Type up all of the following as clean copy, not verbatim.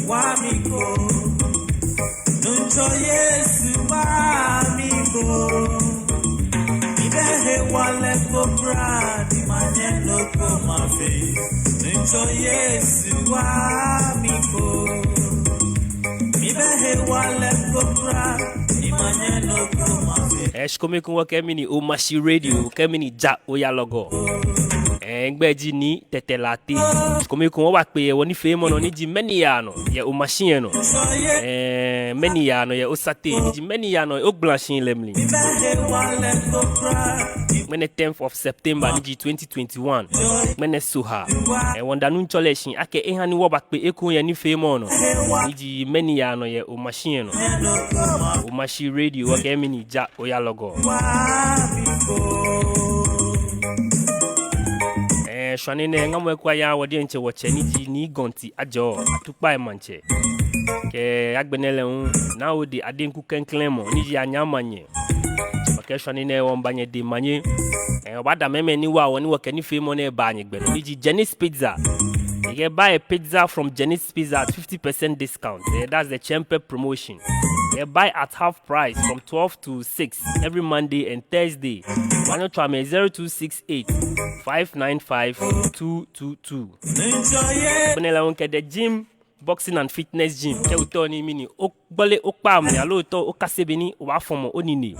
Wamiko, Nuncho Yesu Wamiko, Ibehe wale kobra, di manye loko mafe, Nuncho Yesu Wamiko, Ibehe wale kobra, di manye loko mafe. Shkome kunwa kemini o mashi radio, kemini ja oya logo. Ngbeji ni Tetteh Lartey. Shkome kunwa wakpe woni femo no ni ji Mɛni yano ye o machine no. Mɛni yano ye o sate ni ji Mɛni yano o blanching lemli. Mene 10th of September ni ji 2021. Mene soha. Wanda nun choleshi ake ehani wo bakpe ekun ye ni femo no. Ni ji Mɛni yano ye o machine no. O mashi radio wa kemini ja oya logo. Shwanene ngamwe kwa ya wodi nche woche ni gonti ajo atukpa e manche ke agbenele un na odi adenku kenklemo ni ji anyamanye ke shwanene wombanye de manye obada meme ni wa woni wo ke ni femo na ba anye gbe ni ji Jenny's Pizza. You can buy a pizza from Jenny's Pizza at 50% discount. That's the champion promotion. You buy at half price from 12 to 6 every Monday and Thursday. Why not try me 0268 595 222. Bonela wonke the gym, boxing and fitness gym. Ke utoni mini okbole okpa me alo to okasebeni wa form onini.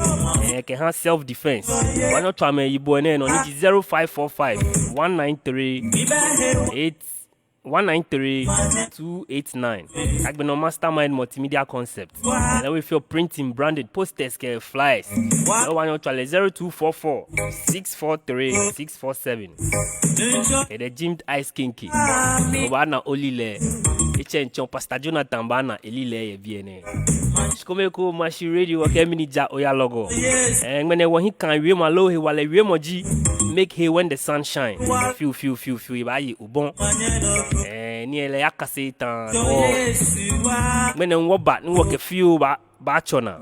Ke han self defense. Why not try me yibo ene no ni 0545 193 289. I've been on Mastermind Multimedia Concept. And then with your printing, branded posters, flyers. No one your 0244 643 647. The gym ice kinky. Obana Olile. Echenchon Pastor Jonathan Bana Elile Vienne. Shkomeko Mashi Radio Kemini Ja Oya logo. And when he can we malo he wale we moji make hay when the sun shine. Feel ibayi ubon. Ni ele yakase tan. When wo bat ni wo ke feel ba chona.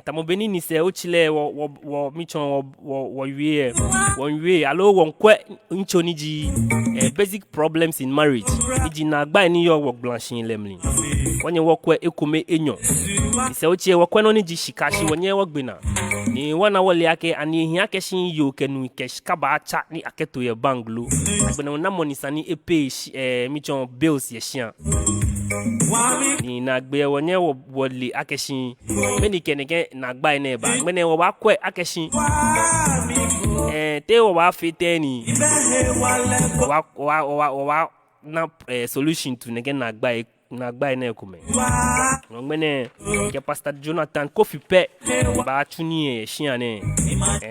Tamo beni ni se ochile wo michon wo wie alo won kwe nchoni ji basic problems in marriage iji na agba ni yo wo blanching lemli wonye wo kwe ekome enyo se ochie wo kwe no ni ji shikashi wonye wo gbena ni wana wole yake ani hi ake shin yo kenu ke shikaba acha ni aketo ye banglo agbena na money sani epe michon bills ye shian ni na gbe wonye wo wole ake shin meni keneke na agba ene ba mene wo ba kwe ake shin te wo ba fete ni wa na solution to nege na agba ene kume ngmene ke Pastor Jonathan Kofi pe ba tuni e shiane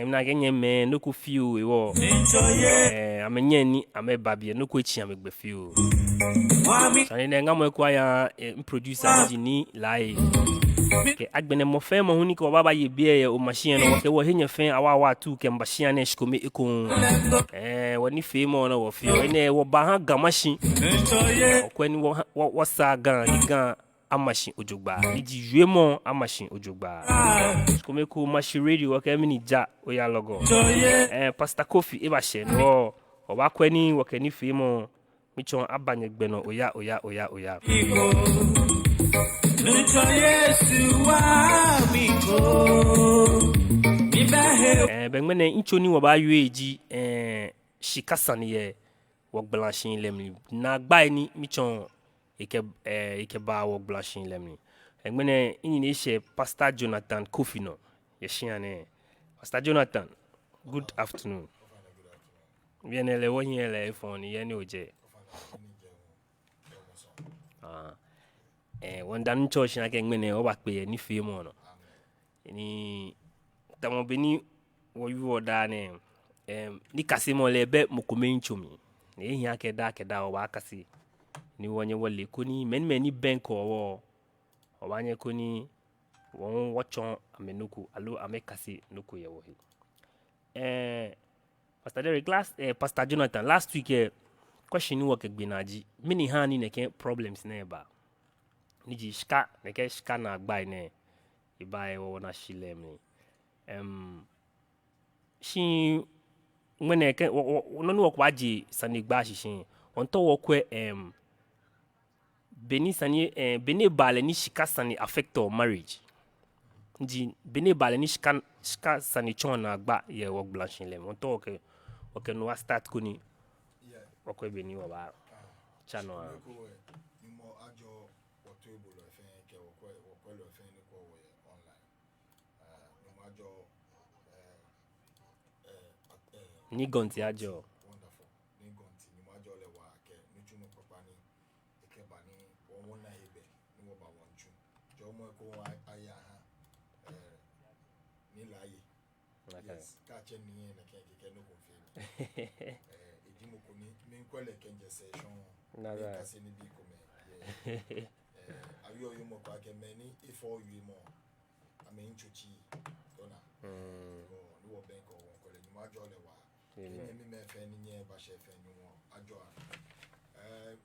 na genye me no ko fiu e wo amenye ni amebabie no ko echi amegbe fiu sane ne ngamo kwa ya producer ni live ke agbene mo fe mo huni ko baba ye bie o machine no ke wo henye fe awa tu ke mbashia na shikomi ekon woni fe mo na wo fi ene wo ba ha ga machine okwani wo sa gan amashi ojogba iji juemo amashi ojogba shikomi ko machine radio wo ke mini ja oya logo Pastor Kofi e ba she no o ba kwani wo ke ni fe mo michon abanye gbe no oya Nuncho Yesu Wamiko, Ibehe. Bengmene inchoni wo ba yueji shikasani ye wo blanching lemli na gba ni michon ike ba wo blanching lemli bengmene inyi she Pastor Jonathan Kofi no ye shiane Pastor Jonathan, good afternoon. Viene le wonye le phone ye ni oje wanda nchurch na ke ngmene o bakpe ni fe mo no ni tamo beni wo yu oda ne ni kase mo lebe mokome nchomi ne hia ke da o ba kase ni wonye wole koni meni bank o wanye koni won wochon amenuku alo amekase nuku ye wo Pastor Derek Pastor Jonathan last week question ni wo ke gbinaji mini hani ne ke problems na eba niji shika neke shika na agba ne ibae wo na shilemi shi mwene ke no no kwa ji sanigba shishin onto wokwe beni sani beni bale ni shika sani affect our marriage ndi beni bale ni shika sani chona agba ye wok blanchin le onto okay no start kuni okwe beni wa ba chano mo ajo otubo lo fe ke okwe lo fe ni ko we online mo ajo ni gonti ajo wonderful ni gonti ni mo ajo le wa ke ni chuno papa ni ke ba ni won na hebe ni wo ba won chu jo mo ko aya ha ni laye yes ka che ni na ke no ko fe edimo ko ni min kwele kenje session na ka se ni bi ko me ayo yo mo kwa ke Mɛni ifo yu mo ame nchuchi ona ni wo ben ko won ko le ni mo ajo le wa ni me fe ni nye ba she fe ni wo ajo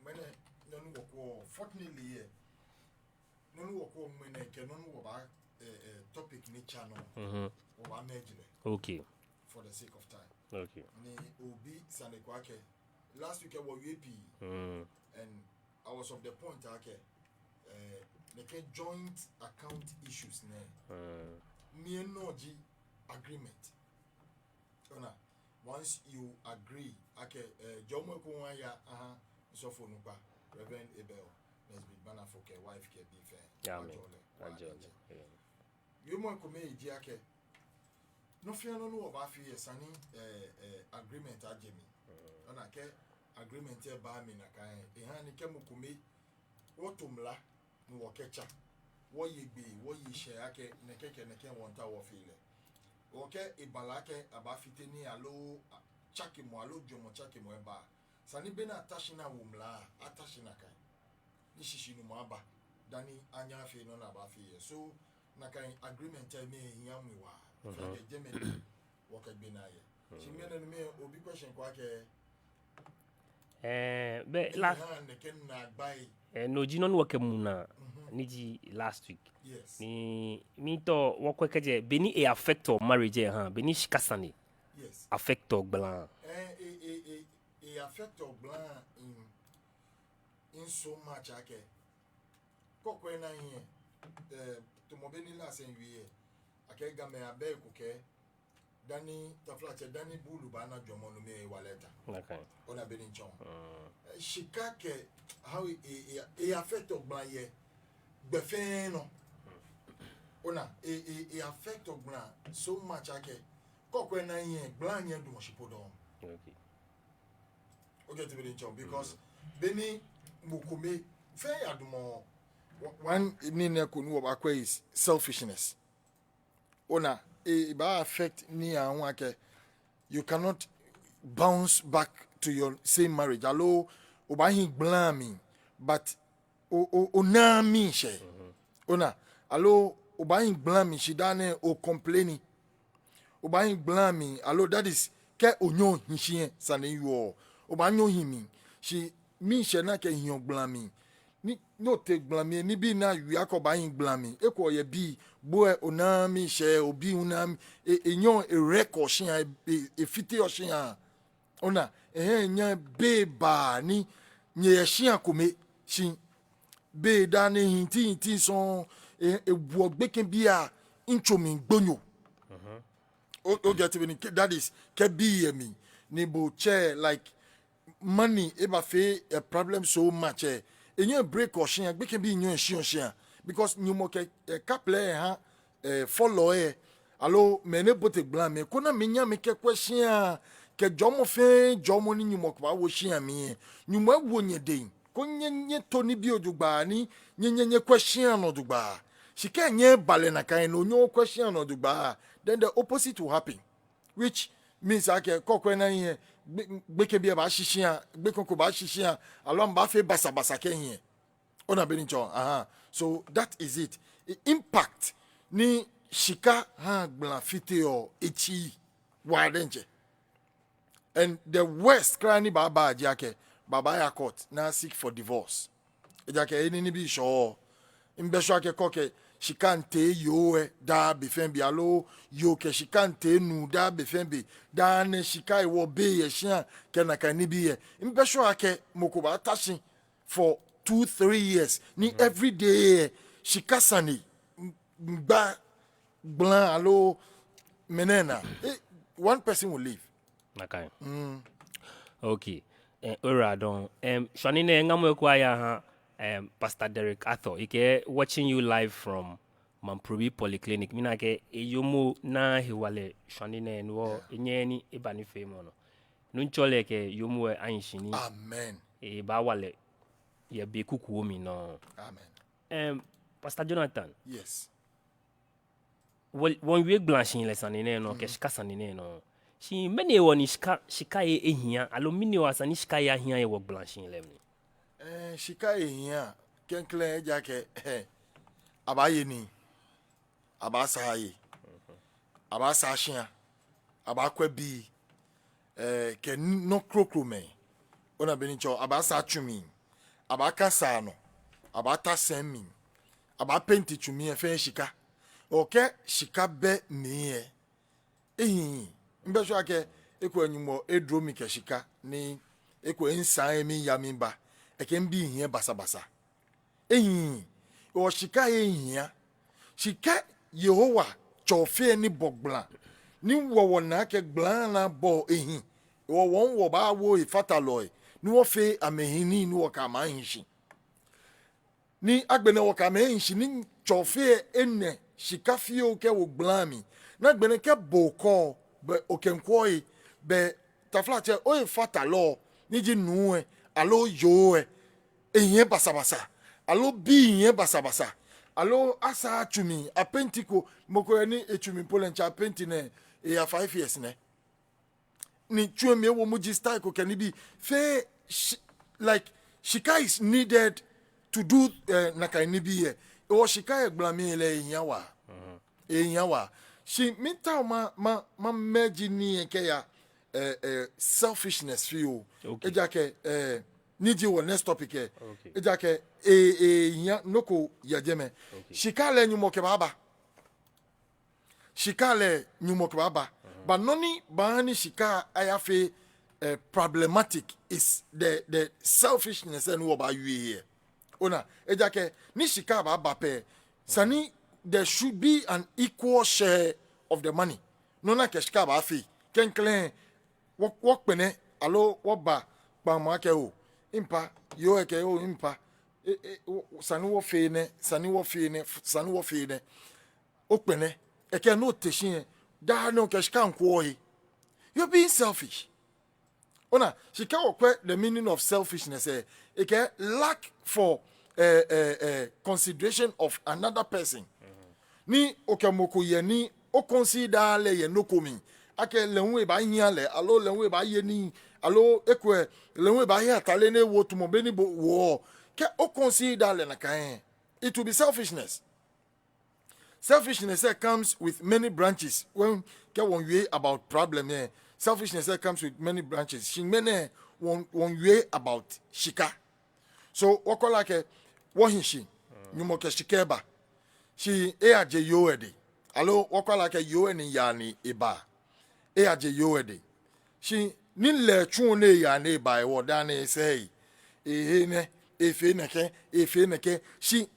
Mɛni nonu wo ko fortunately ye nonu wo ko Mɛni ke nonu wo ba topic ni channel wo ba mejile okay for the sake of time okay ni obi sane kwa ke last week I was UAP and I was of the point the joint account issues me no g agreement once you agree jomo ko wan ya so for nupa Reverend Abel let's be banner for ke wife ke be fair ajole you mo ko me ji no fear no ba fi sani agreement ajemi ona ke agreement e ba mi na kan ni ke mo ko me wotumla no wokecha wo yegbe wo yishe ake neke wonta wo file oke ibalake abafite ni alo chakimo alo jomo chakimo eba sani bena atashina wumla atashina kan ni shishinu mo aba dani anya fe no na ba fi so na kan agreement e me hiamwe wa fe jemeni wo ka gbe na ye chimene me obi question kwa ke be la neke na gbai no jino no wakemuna niji last week yes ni mi to wokwe keje beni e affect our marriage beni shikasani yes affect our blan affect our blan in so much kokwe na here to mo beni la sen wie ake ga me abe kuke dani taflache dani bulu bana jomo no me waleta okay ona beni nchon shikake how it affect our blan ye befen no ona it affect our blan so much kokwe na here blan ye do shipodo okay to beni nchon because beni mukome fe adumo one ni na ko ni wo ba kwa is selfishness ona ba affect ni anwa ke you cannot bounce back to your same marriage allo oba hin blame but o na mi she ona allo oba hin blame she dane o complaining oba hin blame allo that is ke onyo hinhie sane yo oba nyo himi she mi she na ke hin blame ni no take blame ni bi na wi akoba hin blame ekwo ye bi bo onami she obi unami enyo record shin e fiti o shin ona nya be ba ni nye shin akome shin be da ni hinti so ebu ogbeken bia inchomi gbonyo o get me that is ke bi me ni bo chair like money eba fe a problem so much enyo break o shin gbeken bi nyo shin because nyumo ke couple follow allo mene bote blame kona menya me ke question ke jomo fe jomo ni nyumo kwa wo hia me nyumo awo nye den ko nye to ni bi odugba ni nye question no dugba shika nye bale na kan no nyo question no dugba then the opposite will happen which means ake kokwe na here gbeke bi ba hihia gbekon ba hihia allo mba fe basa ke here ona beni cho so that is it impact ni shika gbla fite o echi wadenje and the worst cry baba ajake baba ya court na seek for divorce ejake eni ni bi sho mbesho ake koke shikante yo da befembi alo yo ke shikante nu da befembi da ne shikai wo be ye shia ke na kan bi ye mbesho ake mokoba tashi for 2-3 years ni every day shikasani ba blanc alo menena one person will leave. Okay. Okay. Ora don. Shani ne ngamo kwa ya ha. Pastor Derek Arthur, ike watching you live from Mamprobi Polyclinic. Mina ke eyomo na hiwale shani ne nwo enyeni ebani femo no. Nunchole ke yomo anshini. Amen. Ba wale ye be kuku mi no. Amen. Pastor Jonathan. Yes. When we blanching le sanine no ke shika sanine no. Shi mene woni shika ye ehia alo mini wasani shika ye ahia ye wo blanching le mi. Shika ehia kenkle eja ke abaye ni abasa aye abasa ahia abakwa bi ke no krokro me ona benicho abasa atwumi abaka sa no abata semi abapenti twumi efe shika oke shika be niye mbesho ake ekwa nyumo edromi ke shika ni ekwa nsan emi yamimba eke mbi hie basa o shika ehia shika Yehowa chofe ni bogbla ni wo na ke gbla na bo ehin wo won wo ba wo ifataloy ni wo fe amehini ni wo ka ma hinshi ni agbene wo ka ma hinshi ni chofe enne shika fio ke wo gbla mi na agbene ke boko be okenkoi be taflache o ifatalo ni ji nuwe alo yo ehien basabasa alo bi ehien basabasa alo asa atumi apentiko moko ni etumi polencha apenti ne ya 5 years ne ni chuemi wo muji style ko kani bi fe like shika is needed to do nakani bi ye o shika e blame le ehien wa she minta ma meji ni ke ya selfishness feel eja ke niji wo next topic e eja ke ya noko yajeme shikale nyumo ke baba but noni bani shika ayafe problematic is the selfishness and what about you here ona eja ke ni shika baba pe sani there should be an equal share of the money nona ke shika ba fi kenklen wok pene alo woba pa ma ke o impa yo eke o impa sani wo fe ne okpene eke no teshin da no keshka nko yi you're being selfish ona shika okwe the meaning of selfishness eke lack for consideration of another person ni okemoko ye ni o consider le ye no komi ake lenwe ba hia le alo lenwe ba ye ni alo ekwe lenwe ba hia tale ne wo tumo beni bo wo ke o consider le na kan it will be selfishness comes with many branches when ke won we about problem selfishness comes with many branches she many won we about shika so wakola ke wo hinshi nyumo ke shikeba she aje yo ede alo wakola ke yo eni yani eba aje yo ede she ni le tun ne ya ne ba e wo da ne say ne efe neke she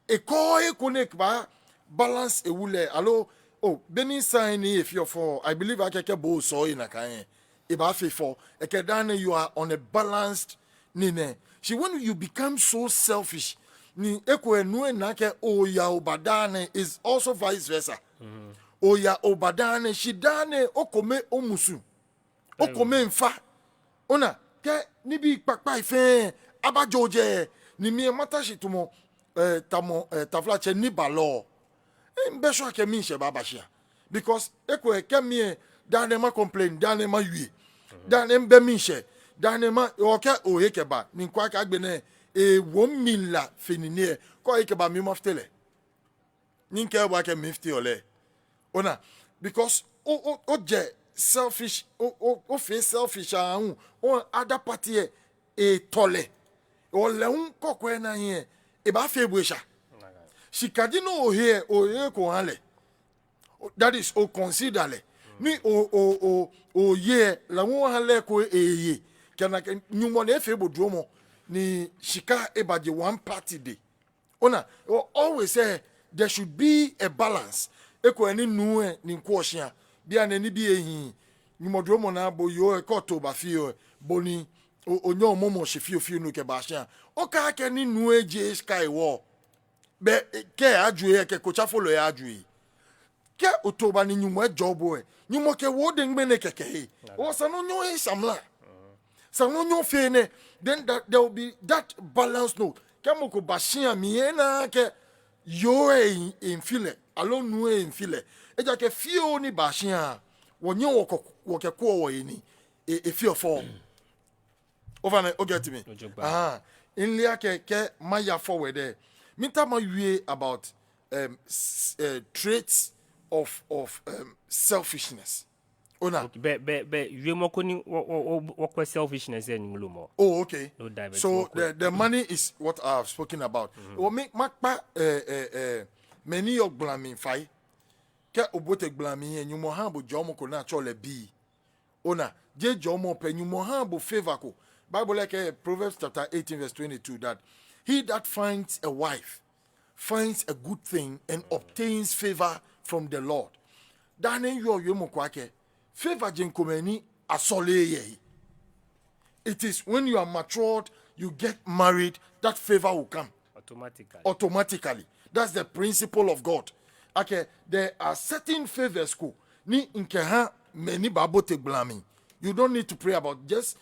e ko e connect ba balance e wule alo beni sign ni if you for I believe akeke bo so in kan e ba fe for e ke dan you are on a balanced nine she when you become so selfish ni eko enu na ke oya obadane is also vice versa oya obadane she dane okome omusu okome mfa ona ke ni bi papa ife abajoje ni mi matashi tumo taflache ni balo mbesho ke mi she babashia because eko kemie dane ma complain dane ma yue dane mbe mi she dane ma oke oyeke ba ni kwa ka gbene e womila fenine ko yeke ba mi maftele ni nke ba ke mifti ole ona because o je selfish o fe selfish ahun o other party e tole o leun kokwe na yin e ba fe buesha shikadino o ko hale. That is o consider le. Ni o ye la wo hale ko ye. Kana nyumo na efe bodromo ni shika ebaje one party day. Ona always say there should be a balance. Eko eni nu ni nkwosha bia na ni bi ehin nyumodromo na bo yo e koto ba fio boni onyo momo she fio no ke ba sha o ka ke ni nu eje sky war be ke aju e ke kocha follow e aju ke otoba ni nyumo e jobo e nyumo ke wo de ngbe ne keke e o sa no nyo e samla sa no nyo fe ne then there will be that balance no ke mo ko ba sha mi e na ke yo e in file alo nu e in file eja ke fio ni ba sha wonye woke ko wo ni e fio for over na o get me in lia ke maya forward there minta ma wie about traits of selfishness ona be you mo ko ni wo selfishness en mulumo. Oh, okay. No dive. So the money is what I have spoken about. O me makpa many of blaming fai ke obote blaming en yumo ha bo jomo ko na chole bi ona je jomo pe yumo ha bo favor ko Bible like Proverbs chapter 18 verse 22 that he that finds a wife finds a good thing and obtains favor from the Lord. Dane yo yumo kwake favor jenkomani asole ye. It is when you are matured, you get married, that favor will come. Automatically. That's the principle of God. Okay, there are certain favors ni inkeha many babote blaming. You don't need to pray about just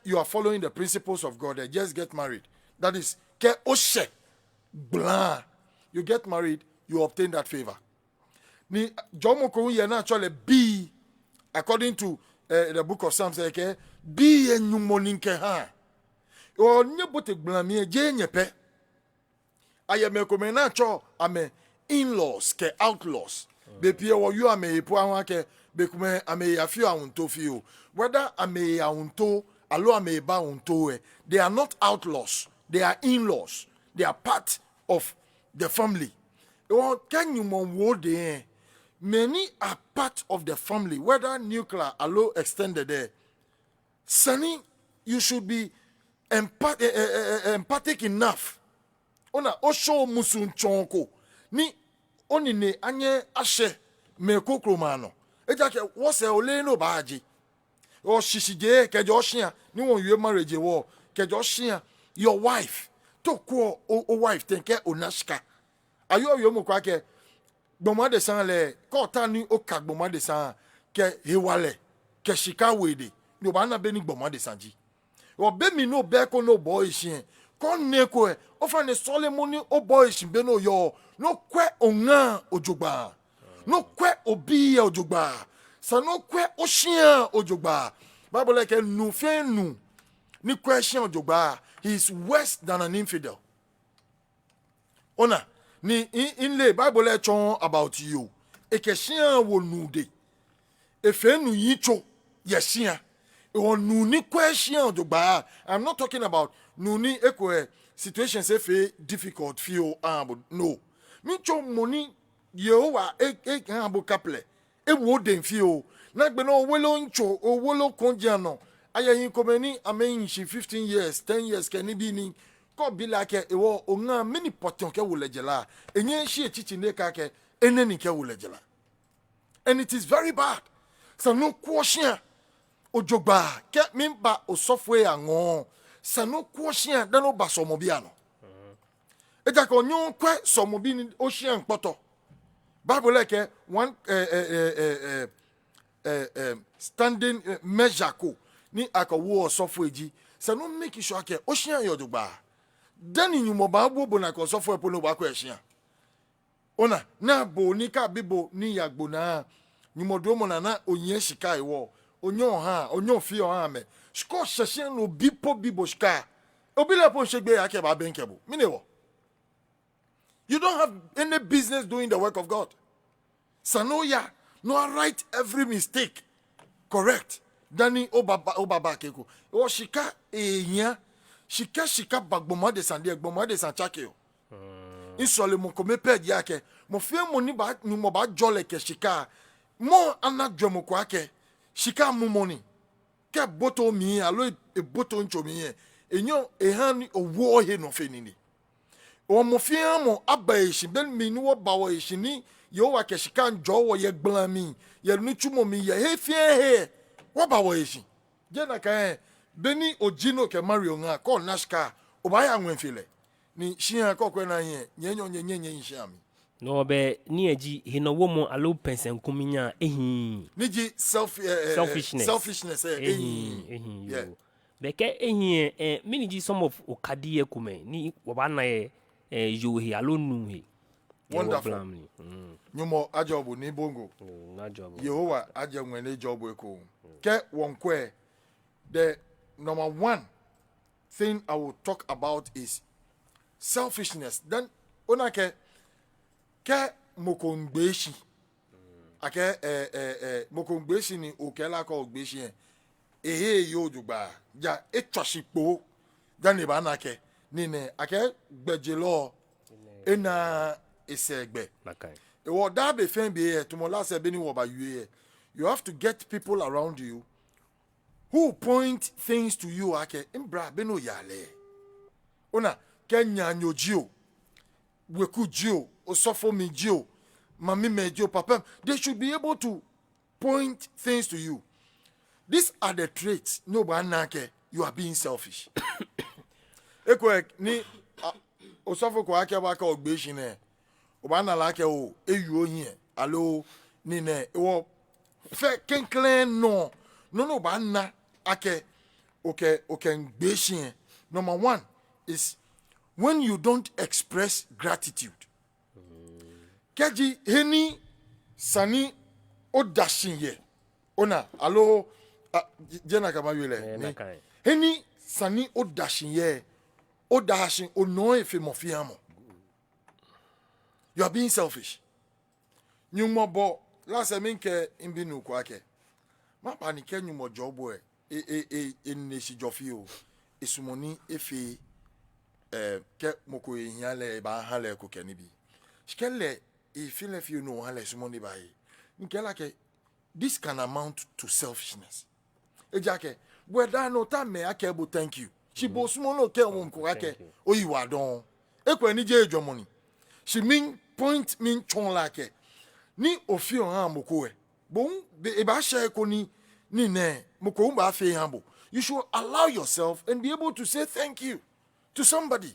you are following the principles of God. Just get married. That is ke oshe blah. You get married, you obtain that favor. Ni jomo ko ye na actually be according to the book of Psalms okay be enyumoninke ha o nyebote gblamie je nyepe ayeme komena cho ame in-laws ke outlaws be pie wo you ame epo anwa ke be kume ame yafio awunto fio whether ame awunto alo ame ba awunto they are not outlaws, they are in-laws, they are part of the family. O kanyumo wo de many are part of the family, whether nuclear or extended there. Sonny, you should be empathic enough. Ona osho musun chonko. Ni onine anye ashe me kokromano. Ejake wose ole no baaji. O shishije kejo shia ni won yue marriage wo kejo shia your wife to ko o wife tenke onashika. Ayo yo mo kwa ke gboma de san le ko ta ni o ka gboma de san ke hewale ke shika wede ni o ba na be ni gboma de sanji o be mi no be ko no boy shin ko ne ko e o fa ne Solomon o boy shin be no yo no kwe onga ojogba no kwe obi ojogba sa no kwe o shin ojogba Bible like nu fe nu ni kwe shin ojogba he is worse than an infidel. Ona ni in le Bible e chon about you e ke hia wo nu de e fe nu yi cho ye hia e wo nu ni kwa hia odogba. I'm not talking about nu ni ekwe situations e fe difficult feel no mi cho money yehowa e kan abo kaple e wo den feel na gbe no welo ncho o welo konja no ayeyin komeni ameyin shi 15 years 10 years ke ni bi ni ko bi like ewo onga many potion ke wulejela enye shi echichi ne ka ke eneni ke wulejela and it is very bad so no kwoshian ojogba ke mimba o software angon so no kwoshian dan oba somobi ano eja ko nyon kwe somobi ni ocean poto Bible like one standing measure ko ni akawo software ji so no make sure ke ocean yojogba dani nyumo ba bo na ko sofo epo no ba ko ehia ona na bo ni ka bibo ni yagbo na nyumo do mo na onye shika iwo onyo ha onyo fi o ha me sko hyehyɛ no bibo shika obi le po shegbe ya ke ba benkebo minewo you don't have any business doing the work of God. Sanoya no right every mistake correct dani obaba keko o shika ehia shika bagboma de sande gboma de sanchake o insole mo kome pedi ake mo fie mo ni ba jole ke shika mo anadwo mo kwa ke shika mo money ke boto mi alo e boto ncho mi enyo ehan owo he no fe ni o mo fie mo abayishi ben mi ni wo bawo yishi ni yo wa ke shika njo wo ye gblan mi ye nuchu mo mi ye he fie he wo bawo yishi je na ka beni ojino ke mario nga ko nashka obaya nwenfile ni shia ko kwena ye nyenyo nyenye nshami no be ni eji hino wo mo alo pensen kuminya ehin niji selfishness ehin yo be ke ehin miniji some of okadi ekume ni wobana yo he alo nu he wonderful nyumo ajobu ni bongo na job Yehovah ajenwe ne job eko ke wonkwe the number one thing I will talk about is selfishness. Then onake ke mokongbeshi ake mokongbeshi ni okela ko ogbeshi ehe yo dugba ja etwashipo dan ba nake nine ake gbejelo ena esegbe nakai e wo da be fen be to mo last be ni wo ba yue you have to get people around you who point things to you ake imbra be no yale ona kenya nyojio wekujio osofo mijio mami mejo papa they should be able to point things to you. These are the traits no banake you are being selfish. Ekwe ni osofo ko ake ba ka ogbeshi ne obana like o eyu ohin alo ni ne wo fe kenklen no ba na ake okay ngbeshi. Number one is when you don't express gratitude. Keji heni sani odashin ye ona alo jena kama yule heni sani odashin ye odashin ono efe mofiamo. You are being selfish. Nyumo bo last minke imbinu kwake ma panike nyumo jobo nesi jofio esumoni efe ke moko yiale ba hale ko kenibi skele feel if you know hale sumoni ba yi nkela ke this can amount to selfishness ejake whether no time me akebo thank you she bo sumono ke won ko ake oyiwa don ekwa ni je ejomoni she mean point mean chon like ni ofio han moko bon e ba share ko ni ne moko ba fe han. You should allow yourself and be able to say thank you to somebody.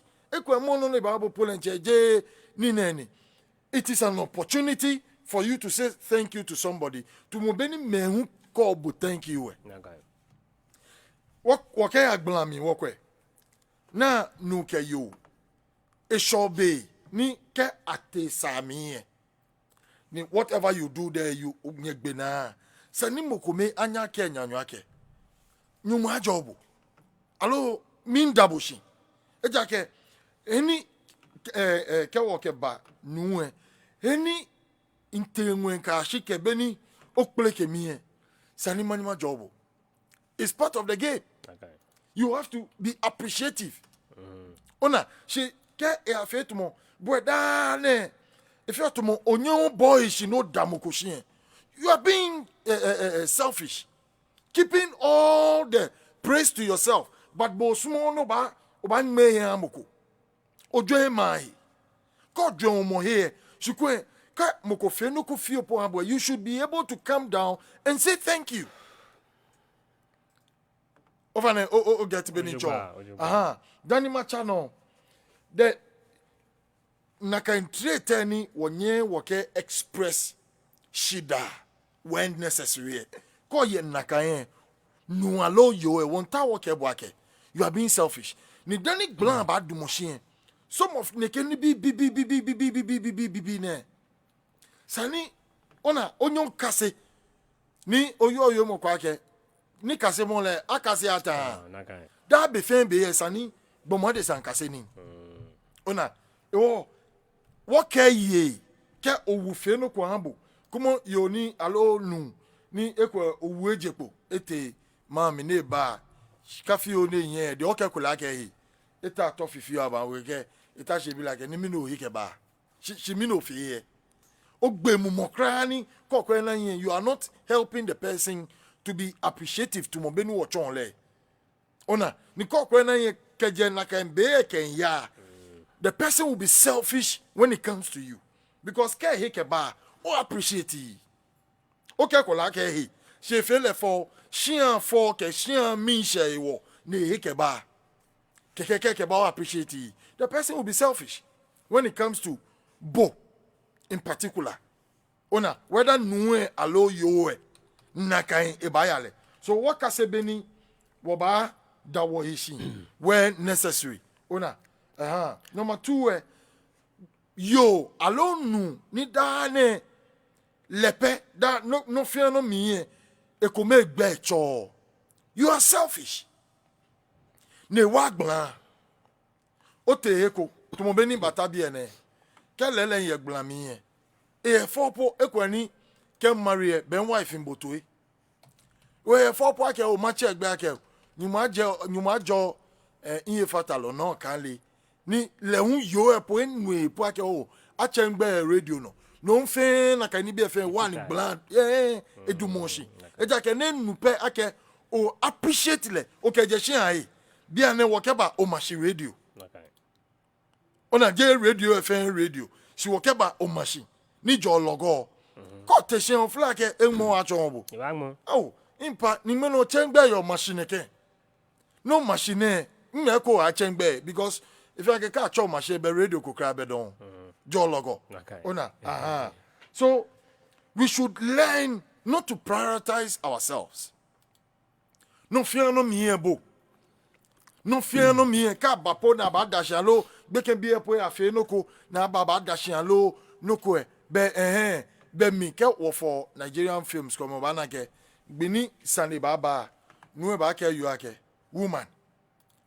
It is an opportunity for you to say thank you to somebody. To mobeni mehu ko bu thank you. What can I blame you? Na nuke you. It shall be ni ke ate sami. Ni whatever you do there you ugnyegbena. Sani mokome anya ke nyanywake. Nyuma jobu alo min dabushi ejake eni ke woke ba nuwe eni intenwe ka shike beni okpleke miye sani manima jobu. It's part of the game. Okay. You have to be appreciative. Ona she ke e afetumo boda ne if you to mo onyo boy she no damokoshi. You are being selfish. Keeping all the praise to yourself, but bo small no ba oban me amoko ojo mai ko jo mo here shukwe ka moko fe no ko fie po abo. You should be able to come down and say thank you. Ovane o get be ni cho aha dani macha no the nakaintrate ni wonye woke express shida when necessary. Koye nakayen no allow you won't work boake. You are being selfish. Ni dani glan ba du machine. Some of ne can be ne. Sani ona onyon kase ni oyo mo kwake. Ni kase mo le akase ata. Da be fen be sani bo mo de san kase ni. Ona what ye ke owu fe no ko hambo. Kumo yoni alo nu ni ekwa owu ejepo ete mami ne ba kafi o ne yen de okekula ke hi Ita tough if you have we get ita she be like ni mi no hike ba. She mi no fe. Ogbe mu mokrani kokwe na yen you are not helping the person to be appreciative to mo benu wo chon le. Ona ni kokwe na yen keje na kan be ken ya. The person will be selfish when it comes to you because ke hike ba o appreciate it. Okay kola ke he. She feel for shian for ke shian min she wo ni hike ba. Ke ba appreciate it. The person will be selfish when it comes to bo in particular. Ona whether nuwe alo yowe nakai ebayale. So what ka se beni woba da wo hishi where necessary. Ona number 2 yo alo nu ni da ne lepe da no fear no mi e ko me gbe cho. You are selfish. Ne wagbla ote eko to mo beni bata bi ene kelele ye gbla mi e fopo ekwani ke marry ben wife in botoe we fopo ake o ma che egbe ake nyuma jo iye fatalo no kan le ni lehun yo epo enu epo ake o ache ngbe radio no mfe na kan ni bi efe one bland edumoshi eja ke ne nupe ake o appreciate le o ke je shin ai bi ane wokeba o mashi radio ona je radio efe radio si wokeba o mashi ni jo logo ko te se on flag emo achonbo oh impa ni me no chengbe your machine ke no machine me ko a chengbe because if I can catch on machine be radio ko kra be don jo logo ona so we should learn not to prioritize ourselves. No fear no mi ebo no fear no mi ka bapo na ba dashalo be can be epo afi no ko na ba dashalo no ko be mi ke wo for Nigerian films come bana ke bini sani baba nu ba ke you ake woman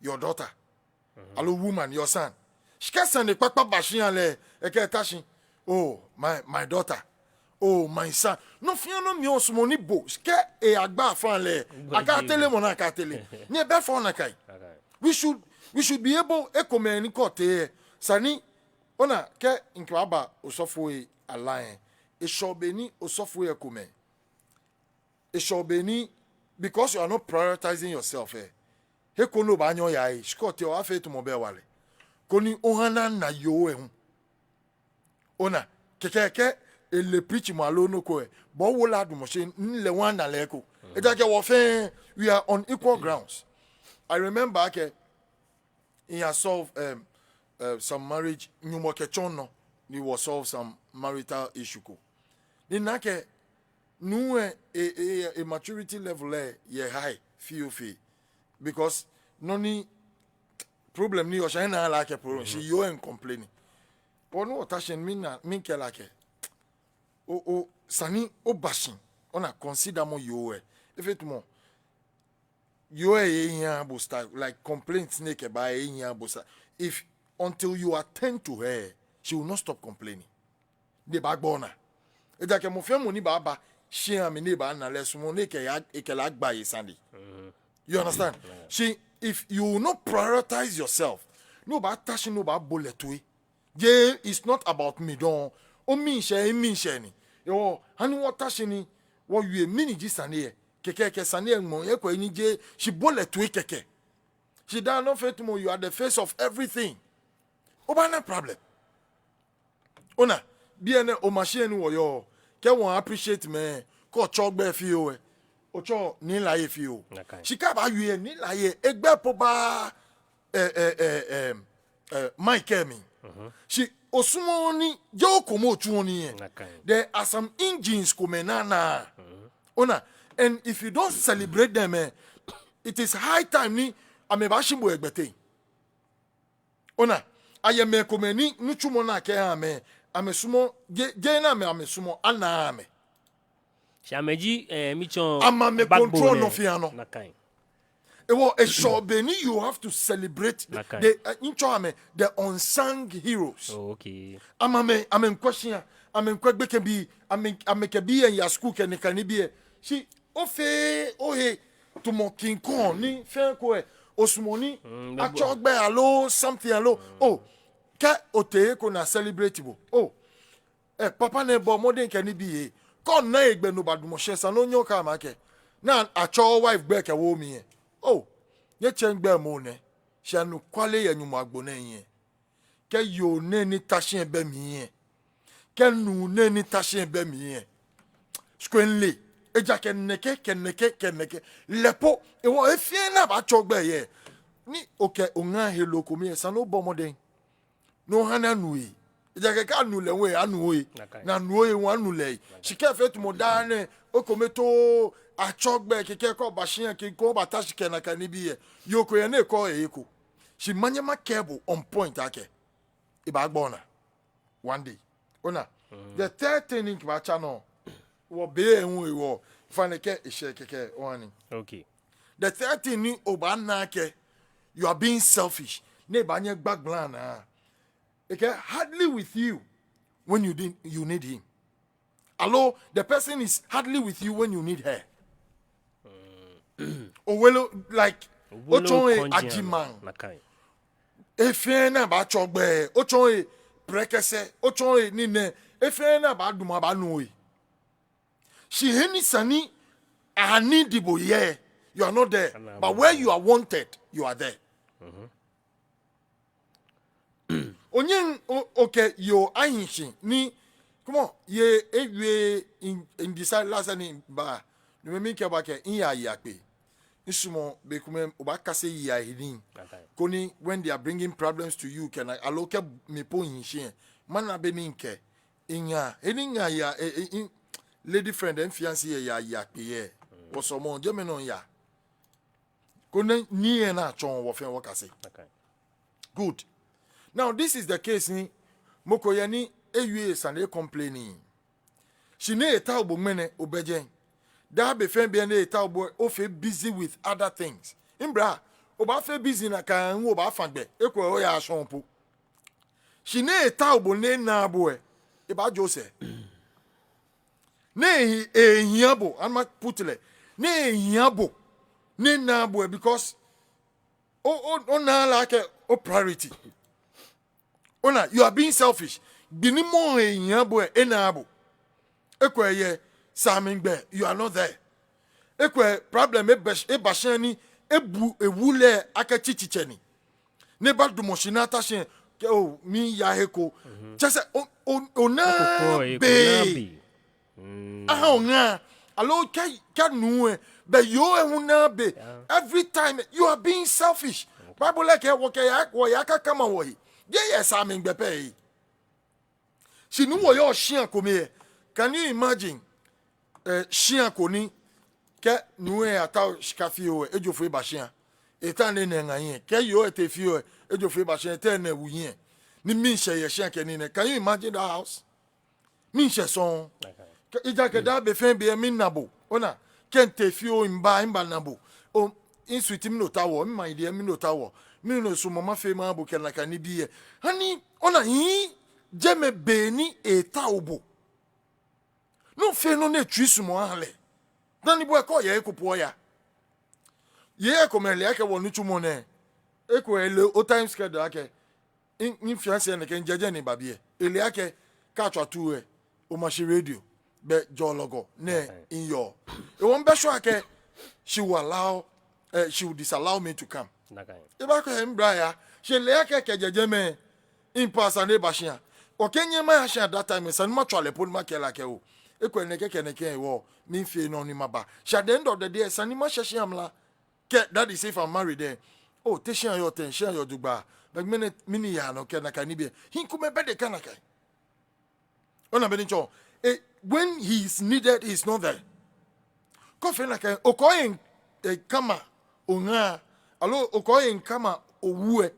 your daughter allo woman your son shike sani papa bashian le e ke tashi oh my daughter oh my son no fia no mi osmo ni bo shike e agba fan le aka tele mo na aka tele ni e be for na kai we should be able e come ni kote sani ona ke nkwaba osofo align ishobeni osofo ekome ishobeni because you are not prioritizing yourself he kono ba anyo ya scott o afa to mo be wale koni ohana na yo ehun ona kekeke ele preach mo alo no ko bo wo la du mo se nle wan na leko e ja ke wo fe we are on equal grounds. I remember ke he has solved some marriage nyumo ke chono ni was solve some marital issue ko ni nake nu a maturity level ye high feel because no ni problem ni o shana like problem she you and complaining but no tashin min ke like o sani o bashin ona consider mo you if it mo you here bosta like complaints make by here bosta if until you attend to her she will not stop complaining. The backbone. It's like a mofia money baba, she and me neighbor and less money like by Sandy. You understand? She, if you will not prioritize yourself, no about touching no about bullet way. Yeah, it's not about me, don't. Oh, me share. Yo, honey, what touching what you mini just an ear. Keke Sani and Mo, she bullet way keke. She does not fit more, you are the face of everything. Oh, no problem. Ona bien o machine wo yo ke won appreciate me ko chogbe fi o ocho ni laye fi o shika ba yu ni laye egbe po ba Mike mi she osumo ni je komo otu oni there are some engines komenana ona and if you don't celebrate them it is high time ni ameba shimbo egbete ona ayeme komeni nuchumo na ke ha me amesumo je na me amesumo ana me shameji michon ama me control no fiano nakai ewo eshobeni you have to celebrate the the unsung heroes. Oh, okay. Amen question amen kwegbe ke bi amen ke bi en ya school ke ne kan bi she ofe ohe to mo king kon ni fe ko osumoni achogbe allo something allo oh ke ote ko na celebrate oh papa ne bo modern ke ni bi kon na egbe no badumo shesa no nyo ka make na acho wife gbe ke wo mi oh ye chengbe mo ne shanu kwale ya nyumo agbo na yin ke yo ne ni tashin be mi ke nu ne ni tashin be mi skwenle eja keneke lepo ewo efie na ba chogbe ye ni oke onga helo komi esa no bo modern no hana nui eja ke ka nu le we anu oyi na nu oyi wan nu le shike fet mo dane okometo achogbe keke ko bashin ke ko batashi kenaka ni biye yoko ye na ko eko she manyama cable on point ake iba gbona one day ona the third thing in ba channel wo be ehun ewo faneke ise keke one Okay. the third thing ni oba na ke you are being selfish ne ba nye gbagblan na okay hardly with you when you need him hello the person is hardly with you when you need her owelo like ochon ajiman efien na ba chogbe ochon prekese ochon nine efien na ba duma ba nu oyi she heni sani ani dibo ye you are not there but where you are wanted you are there onyen okay yo ahinshi ni come on ye ewe in decide last ni ba no me ke ba ke in ya pe isumo be kuma obakase ya hidin koni when they are bringing problems to you can I aloke me po hinshi man na be ni nke inya eninya ya lady friend and fiancé ya pe ye osomo je me no ya koni ni na chon wo fen wo kase good. Now this is the case ni mokoye ni ewie sane complaining. She ne eta obo mene obejen. Da be fen be na eta obo o fe busy with other things. Imbra oba fe busy na kan wo ba fangbe ekwo o ya asonpo. She ne eta obo ne na abo e ba jose. Ne ehiabo anma putile. Ne ehiabo ne na abo because o na like o priority. Ona, you are being selfish. Binimo enyabo enabo. Ekwe ye samingbe, you are not there. Ekwe problem ebashani ewule akachichicheni. Neba dumoshinata shen oh mi yaheko. Just ona be. Ah ona. Alo ka nuwe but you una be. Every time you are being selfish. Bible like wo yaka kama wo. Yes, I'm in Bepe. She knew what your Shian come. Can you imagine? Shian Koni, Cat Nue Atao Scafio, Edufree Bashian, Etan in Nangaye, Can you at a few Edufree Bashian, 10 Wuyen? Ni Minsha Yashankanine. Can you imagine the house? Minsha song. Ijakada Befen be a minabo. Ona, can't take few in Nabo. Oh, in sweet Mino Tower, my dear Mino Tower. Mino so mama fe ma bo kenaka ni biye hani ona hi jeme beni eta obo no fe no na twisu mo ahale dani bo e ko ye ekopo ya ye ko mele ake wonu chumo ne eko ele o time schedule ake in fiance ne ken jeje ni babie ele ake ka twatu e o ma shi radio be jologo ne in your e won be sure ake she will disallow me to come. Iba ko embra ya she le ake kejeje me impasse ane bashia o kenye ma ya sha that time san ma twale pon ma kela ke o e ko ne keke wo mi fie no ni maba sha the end of the day san ma sheshe amla ke that is if I'm married there oh te share your ten share your dugba but mini ya no ke na kan ni bi hin kuma be de kan kai ona be ni cho when he is needed he is not there ko fe na kan o ko en kama onga alo okoye nkama owue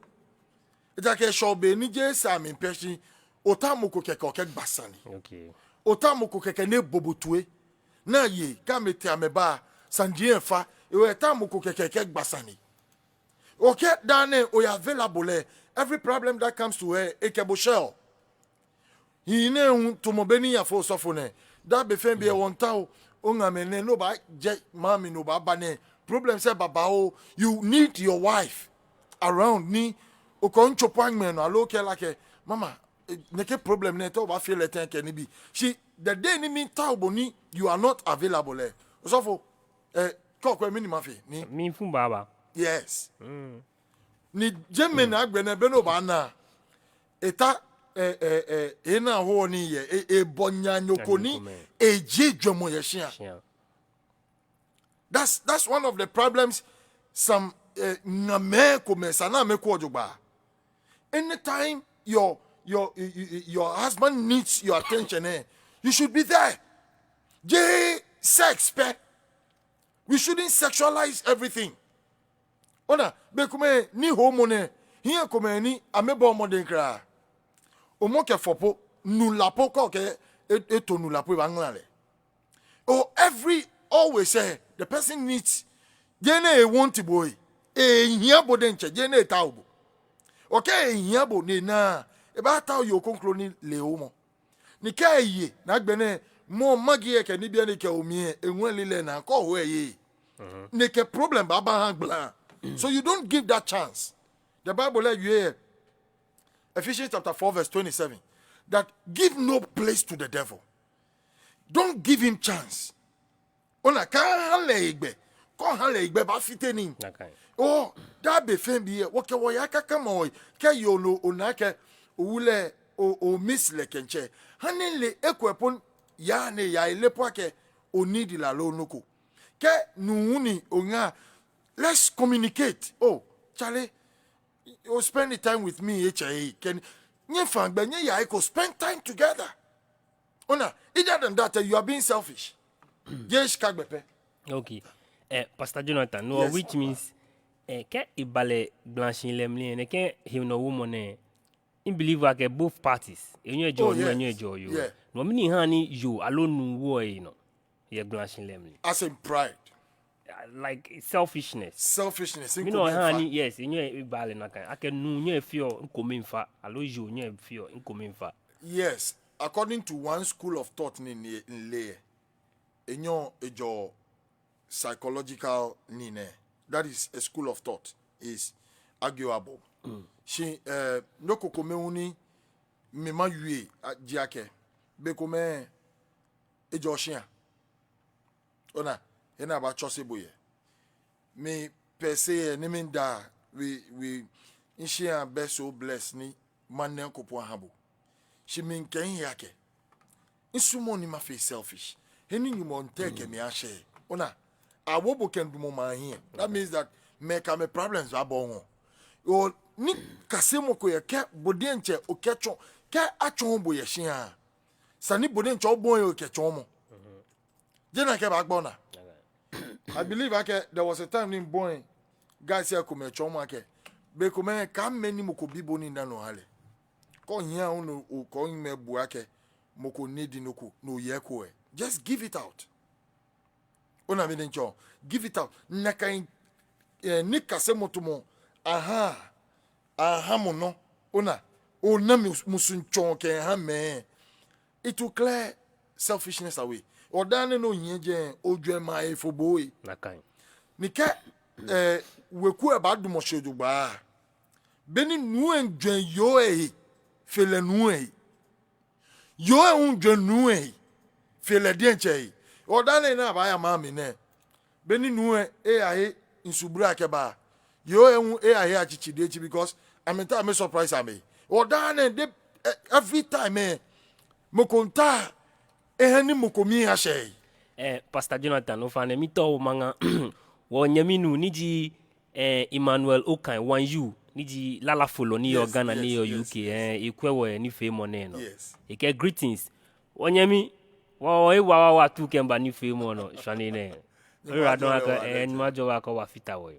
ejake shobe ni je sami peshi otamoko keke oke gbasani Okay. otamoko keke ne bobotue na ye kamete ameba sandie fa e otamoko keke gbasani okay dane o ya available every problem that comes to her ekeboshel hine un tomobeni ya fo sofone da be fen be won taw o ngamene no ba je mami no ba bane problem say babao you need your wife around ni okoncho pangmen no alo ke like mama neke problem na to ba feel letten ke ni bi she the day ni mi taubo ni you are not available so for kokwe mini mafi ni mi fun baba yes ni jemme na agbe na be no ba na eta ena ho ni ye bonya nyoko ni eje dwomo ye hia. That's one of the problems some ngame komesa na me ko jogba. Anytime your husband needs your attention you should be there. Sex pe. We shouldn't sexualize everything. Ona be kume ni homo ne here kume ni amebo modern kra. Omo ke fopo nulapo ko ke eto nulapo ba nlale. Oh always say the person needs jene want boy hia bodenche jene taubo okay hia bo ni na e ba taw yo konkro ni leomo ni ka ye na gbene mo magi e ke ni bia ni ke omi enwen lile na ko ho ye ni ke problem ba ba hangla so you don't give that chance. The Bible let you hear Ephesians chapter 4 verse 27 that give no place to the devil. Don't give him chance. Ona ka haleigbe ko haleigbe ba fiteni oh da be fen bi wo ke wo ya kaka mo ke yo no onake owule o miss le kenche hanele ekwepon ya ne ya ilepo ke onidi la lo noko ke nuuni onga let's communicate. Oh Charlie, you spend the time with me can nye fangbe nye ya ko spend time together. Ona either than that you are being selfish. Yes, Kagbepe. Okay. Pastor Jonathan, no, Yes, which Papa. means ke ibale blanchin lemli ne ke him no woman in believe ke both parties. Enyo ejo no enyo ejo yo. Yeah. No mini hani yo alone wo no. Ye blanchin lemli. As in pride, Like selfishness. selfishness. You know hani yes, enyo ibale na kan. Ake nu enyo feel nkomimfa, alo yo enyo feel nkomimfa. Yes, according to one school of thought in Leye, enyo ejo psychological nine. That is a school of thought is arguable. She no kokome uni mema yue jiake bekome ejo shia. Ona ena ba chose boye. Me per se ni minda we inshia be so bless ni manen kopo habo. She mean ken yake. Insumo ni ma fe selfish. Heni nyumo nteke me ashe. Ona awobo ken dumo ma here. That means that me ka me problems abon. O ni kasemo ko ye ke bodienche okecho ke atwon bo ye hia. Sani bodienche obon ye okecho mo. Jena ke ba gbona. I believe there was a time in boy guys here come chomo ake. Be come ka meni moko bibo ni ndano hale. Ko hia unu ko me bu ake moko need noko no ye ko e. Just give it out. Ona me dencho. Give it out. Naka ni kasemo tumo. Aha mo no. Ona na musunchon ke ha me. It will clear selfishness away. Odane no nyeje odwe mai foboy Nakai. nike weku e ba dumo shedugba beni nu enjwen yo fele nu yo enjwen nu fele dienche odane na ba ya mami ne beni nu ahe insubura ke ba yo ahe achichide echi because I'm surprised am odane de every time mokonta ehani mukomi hashe. Pastor Jonathan ofane mi to manga wo nyaminu niji Emmanuel Okan wan you niji lala follow ni your Ghana ni your UK ikwewe ni fe mo ne no. Yes. Ike greetings. Wo nyami wa tu kemba ni fe mo no shani ne. Ora don aka nyuma jo wa ko wa fita wo.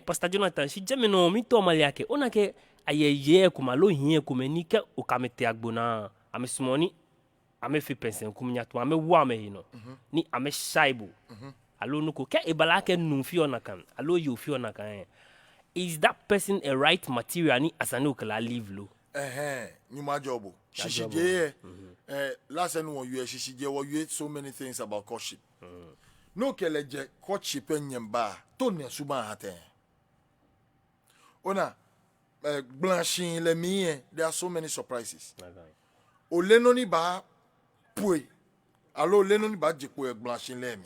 Pastor Jonathan shi jeme no mi to mali yake onake ayeye kuma lo hie kuma ni ke okamete agbona amesumoni ame fi pensen kumnya to ame wo ame hino ni ame shaibu alo nuko ke ebala ke nu fi ona kan alo you fi ona kan is that person a right material ni asanu kala live lo nyuma jobo shishije last time when you shishije what you so many things about courtship no keleje courtship nyemba to ne suba haten ona blanching le mie there are so many surprises oleno ni ba pui allo oleno ni ba jepo blanching le mi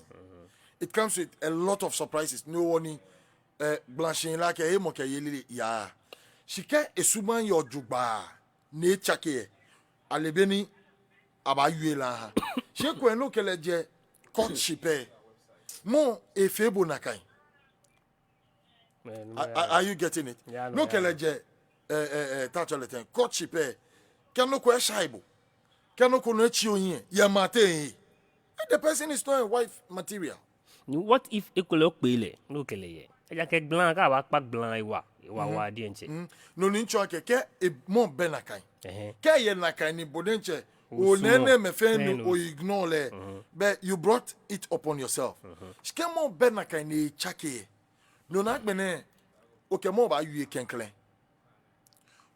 it comes with a lot of surprises no one blanching like e mo ke yeli ya shike esuban yo jugba ne chake alebeni abayue la ha sheko no keleje courtship mo efebo nakai. Are you getting it? Yeah, no keleje touch all the time courtship can no question shaibo can no kono echi oyin ya mate the person is not a wife material. What if ekolo pele no keleye eja ke glan ka wa pa glan iwa wa di enche No ni ncho ke e mo be nakai ke ye nakai ni bodenche o sumo. nene me fe Fenu. no o ignore le but you brought it upon yourself ke mo be nakai ni chake no na gbene o ke mo ba yue kenklen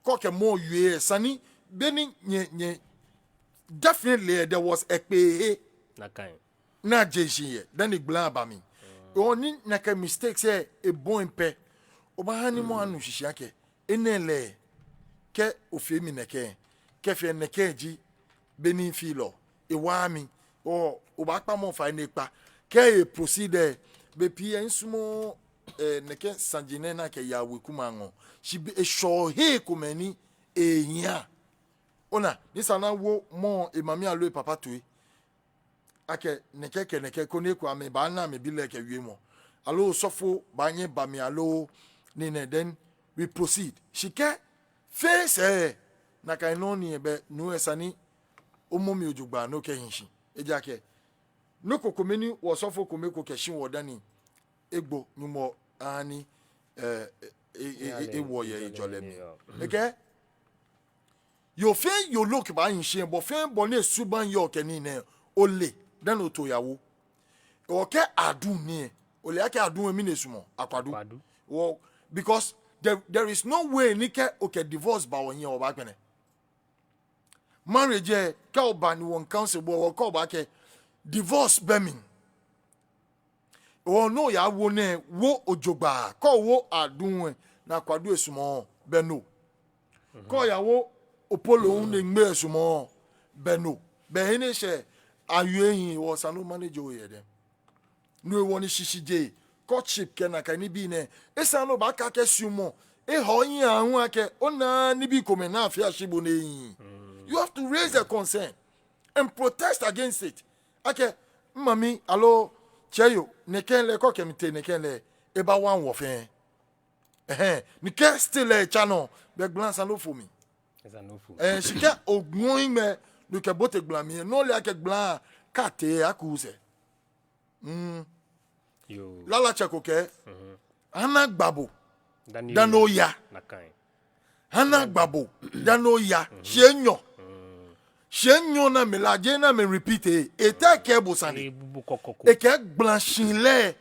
ko ke mo yue sani beni nye definitely there was a pe nakai na jeshi ye then igla ba mi oni naka mistakes e bon pe o ba hani mo anu hihia ke enele ke ofemi neke ke fe neke ji beni filo e wa mi o ba pa mo fa ni pa ke e proceed be pi ensumo neke sanjine na ke ya we kumango shi be sho he komani ehia ona this na wo mo e mami alo e papa to ake neke kone kwa me ba na me bi like wie mo alo sofo ba nye ba me alo ni ne then we proceed shike face na kai no ni be no esani omo mi ojugba no ke hinshi ejake no kokomeni wo sofo komeko ke shin wo dani egbo ni mo ani wo ye ejole mi okay yo fe yo look ba hinshi bo fe bo ne suban yo ke ni ne ole dan otoyawo oke adun ni ole ake adun emi nesumo akwadu wo because there is no way ni ke okay divorce ba won yen o ba gbene marriage ka oba ni won counsel bo ko ba ke divorce bemin o no ya wo ne wo ojogba ko wo adun na akwadu esumo beno ko ya wo opolo un ne ngbe esumo beno be hini she ayuehin was no manage o ye dem no woni shishije courtship ke na kan ni bi ne esa no ba ka ke sumo e ho yin ahun ake ona ni bi kome na afia shibo ne yin you have to raise a concern and protest against it ake mami alo cheyo ne ken le ko kemite ne ken le e ba wan wo fen ni ke still e channel be glance no for me shike ogun me no ke bote glami no le ake glan kate akuse yo lala cheko ke ana gbabo dano ya nakai ana gbabo dano ya shenyo na me laje na me repeat e ta ke bosani bubu kokoko e ke blanchin le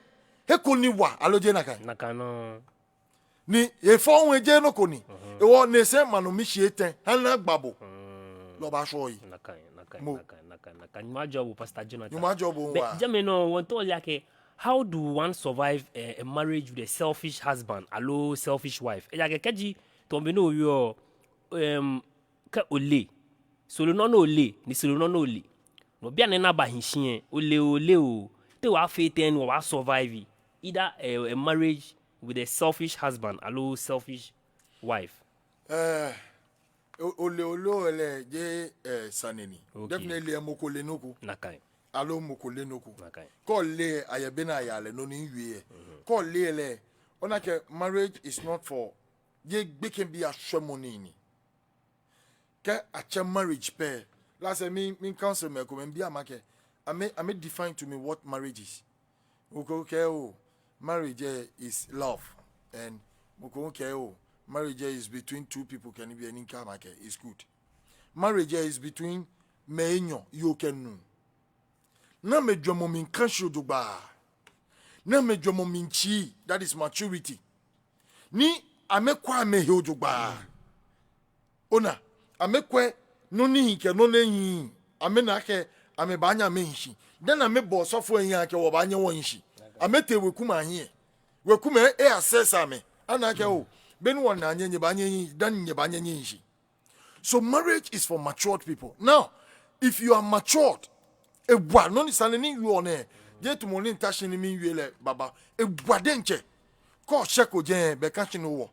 e ko ni wa aloje nakano ni e fo won je no ko ni e wo ne se manu mi shieten ana gbabo lo ba so yi nakai my job Pastor Jonathan my job wa jameno won to like how do one survive a marriage with a selfish husband allo selfish wife e like keji to be no yo ka ole solo no ole ni solo no ole no bia na ba hinhie ole o te wa faith and wa survive either a marriage with a selfish husband allo selfish wife ole je saneni Okay. definitely emokole noko nakai alo mokole noko nakai call le ayebena ayale no ni wie call le ona ke marriage is not for ye can be a ceremony ni ke a marriage pair last me counsel me ko be amake I define to me what marriage is okay marriage is love and okay marriage is between two people can be an income is good marriage is between me enyo you can know na me dwomo min kan shodugba na me dwomo min chi that is maturity ni amekwa me hodugba ona amekwe no ni ke no leyin amena ke ame banya me hi then I make boss of when yake or banya one shi. I met a wekuma here. Wekuma assess me. And I go, Ben one nanye banya done ye banya shi. So marriage is for matured people. Now, if you are matured, a boy, no standing you on there. Get to morning tashing me, you baba. A boy denche. Call shako jen, bekashin over.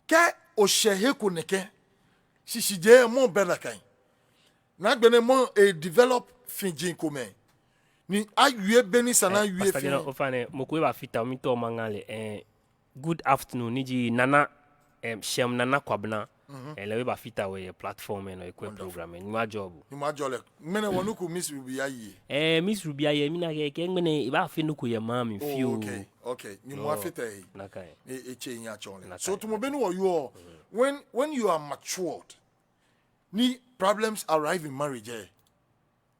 Ke o sheheku neke, si je mon better kind. Na bene mon e develop finjin kome. Ni ayue beni sana yue fin. Ofane mokwe ba fita omito mangale good afternoon niji nana shem nana kwabna. Le ba fita we platform no ekwe program ni ma job. Ni ma job le. Mene wonuku Miss Rubia ye. Miss Rubia ye mi na ke ngene ba fe nuku ye ma mi feel. Okay. Ni mo afita e. Nakai. E change ya chonle. So to mo beni wo you when you are matured, ni problems arrive in marriage eh.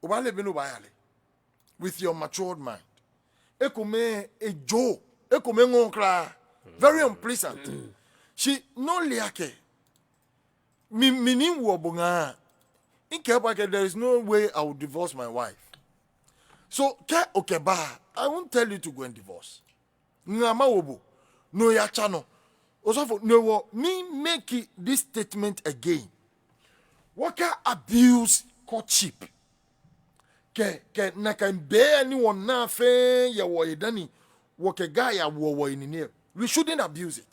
Obale beni bayale. With your matured mind. Ekome ejo, ekome ngonkra. Very unpleasant. She no liake. Meaning wobunga. In Kebake, there is no way I will divorce my wife. So, I won't tell you to go and divorce. Ngama wobo. No ya chano. Osofo no me make this statement again. Waka abuse courtship. Ke na kan be anyone na fe ya wo edani. Woke guy ya wo in here. We shouldn't abuse it.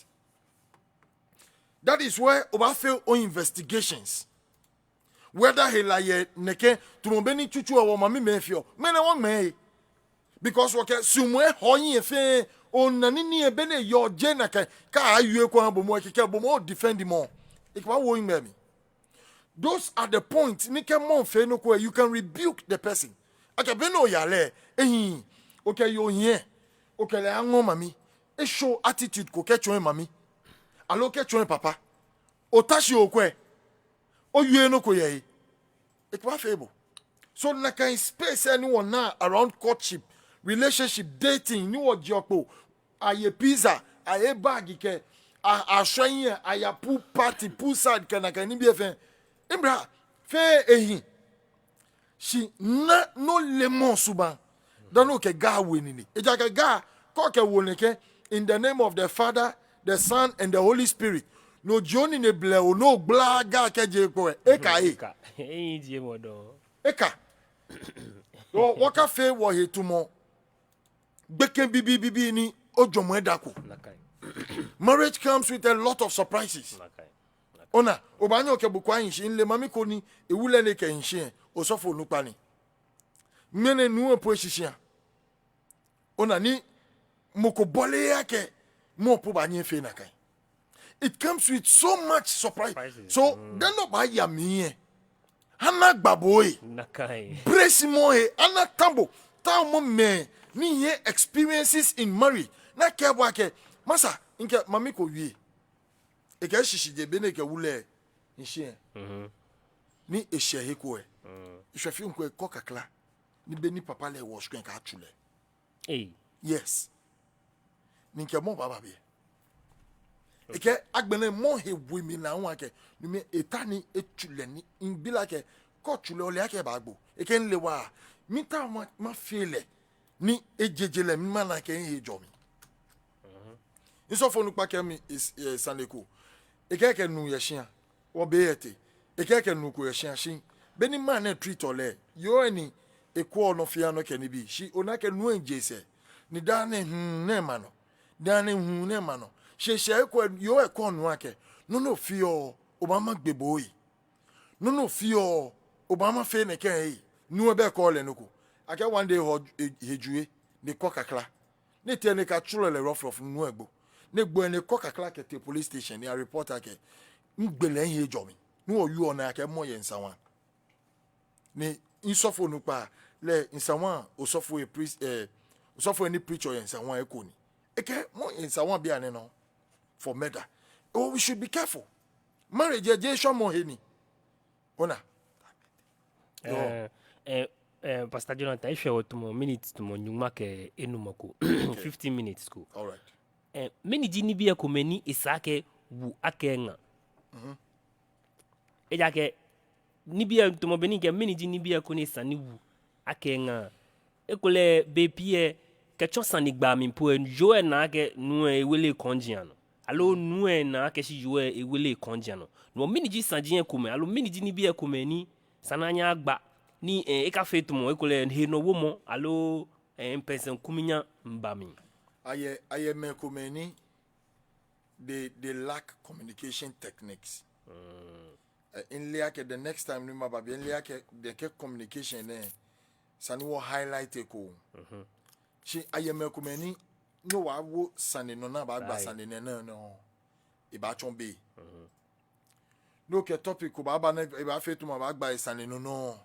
That is where Obafe on investigations. Whether he like neke tumobeni chuchu or mami mefio. Mene wong me. Because wake sumwe hoyi efe on nanini ebene yo jena ka ayu kwa bomo kike bomo defend more. Ikwa wo me. Those are the points nike mon fe no ko you can rebuke the person. Aka beno yale ehin. Okay yo here. Okay le ango mami. E show attitude ko kecho mami. Aloke chwen papa otashi okwe oyue no koye it was fable. So na kind space anyone now around courtship relationship dating ni wo jopo aye pizza aye bag ke a shanye aye pool party pool side kana kan ni bi fe imbra fe ehin she na no lemon suba don't know ke ga winini e ja ke ga ko ke woneke in the name of the Father, the Son, and the Holy Spirit. No Johnny ne ble no blaga keje ko eka eka o waka fe wo he tumo beken bibi ni ojomo edako. Marriage comes with a lot of surprises. Ona obanyo ke bukwa yin le mami ko ni ewule ne ke yin osofo nupa ni mene nu epo hihia ona ni mokobole yake mo po banye fe na kai. It comes with so much surprise. So, then no buy ya me. Hana baboy. Nakai. Brace mo he. Ana tambo. Ta mo me. Ni ye experiences in marriage. Na ke bwa ke. Masa, inke mami ko wie. Eke shishi de bene ke wule. Nshie. Ni eshe he ko e. Ishwe nko e kokakla. Ni beni papa le wo shkwen ka atule. Hey. Yes. Ni nke mo baba be. Eke agbene mo he wimi na won ake ni me etani etule ni inbila ke ko tule ole ake bagbo eke nlewa mi ta ma fele ni ejejele mi ma na ke he jomi isofo nu pa ke mi saneko eke ke nu ye hia wo be yete eke ke nu ko ye hia shin beni ma na treat ole yo ani eko no fia no ke ni bi shi onake nu enjese ni dane ne ma no dane ne ma no she ko yo e ko nu ake no fio obama gbeboyi no fio obama fe ne kan nu e be ko le nuko ake one day hejue ne ko kakla ne te ne ka chulo le rough nu egbo ne gbo ne ko kakla ke te police station ne report ake ngbele he jomi nu o yu ona ake mo ye nsawan ne insofo nu pa le nsawan osofo e priest osofo ni preacher ye nsawan e ko ni eke mo ye nsawan bia ne no for murder. Oh, we should be careful. Marriage je show mo heni. Ona. Pastor Jonathan, if you want to minutes to mo nyuma ke enumako 15 minutes ko. All right. Many jini bia ko meni isake wu akenga. Ejake ni bia to mo beni ke many jini bia ko ni sani wu. akenga ekole bepie kecho sanigba mi po enjoy na ke nu ewele konjiano alo nu na ke si yo ewele konjiano no miniji sanjien kume alo miniji ni bi ekume ni sananya agba ni eka fetumo ekole he no womo alo person kuminya mbami aye me kume ni they lack communication techniques. In liake the next time ni mababi in liake the communication sani wo highlight ko. She ayeme kumeni no wa wo sani no na ba sani no e ba chon be. No ke topic ko ba na e ba fetu ma ba gba sani no